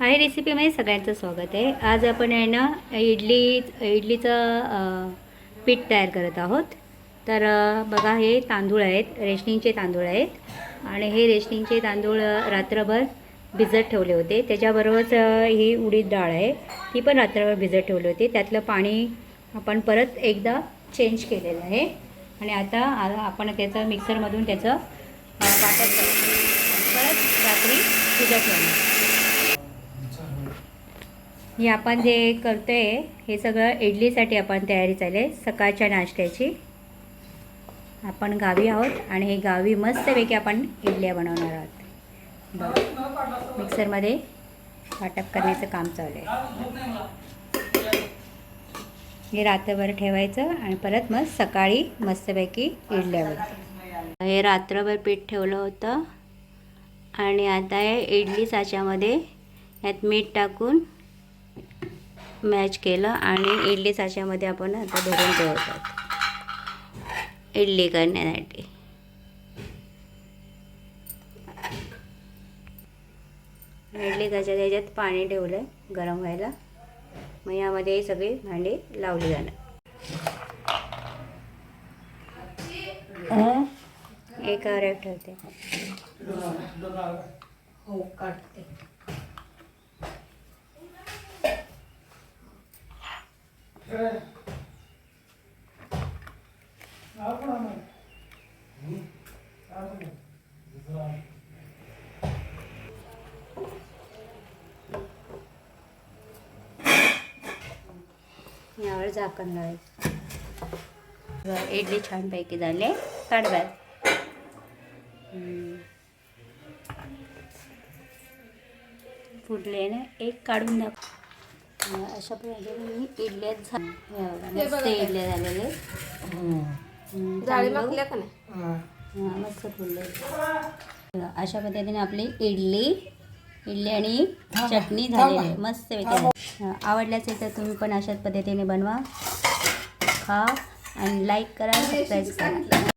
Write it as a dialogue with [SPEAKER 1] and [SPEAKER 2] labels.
[SPEAKER 1] हाय रेसिपीमध्ये सगळ्यांचं स्वागत आहे। आज आपण आहे ना इडलीचं पीठ तयार करत आहोत। तर बघा, हे तांदूळ आहेत, रेशनिंगचे तांदूळ आहेत आणि हे रेशनिंगचे तांदूळ रात्रभर भिजत ठेवले होते। त्याच्याबरोबरच ही उडीद डाळ आहे, ती पण रात्रभर भिजत ठेवली होती। त्यातलं पाणी आपण परत एकदा चेंज केलेलं आहे आणि आता आपण त्याचं मिक्सरमधून त्याचं वाटप करतो। परत रात्री भिजत ठेवणार। हे आपण जे करतोय हे सगळं इडलीसाठी आपण तयारी चालली आहे। सकाळच्या नाश्त्याची आपण गावी आहोत आणि हे गावी मस्तपैकी आपण इडल्या बनवणार आहोत। मिक्सरमध्ये वाटप करण्याचं काम चालू आहे। हे रात्रभर ठेवायचं आणि परत मग सकाळी मस्तपैकी इडल्या बनवतात। हे रात्रभर पीठ ठेवलं होतं आणि आता हे इडली साच्यामध्ये यात मीठ टाकून मॅच केलं आणि इडली साच्यामध्ये आपण आता भरून ठेवतात इडली करण्यासाठी। इडली साच्या ह्याच्यात पाणी ठेवलं गरम व्हायला, मग यामध्ये सगळी भांडी लावली जाणार। एकावर एक ठेवते। हो, काढते। यावर झाकण लावायचं। इडली छानपैकी झाले, काढवाय फुटले ना, एक काढून दाखव। अशा प्रकारे मी इडल्यात मस्त इडल्या झालेले, मस्त फुलले। अशा पद्धतीने आपली इडली आणि चटणी झालेली आहे, मस्त वेगळी। आवडल्याच तर तुम्ही पण अशाच पद्धतीने बनवा, खा आणि लाईक करा, सबस्क्राईब करा।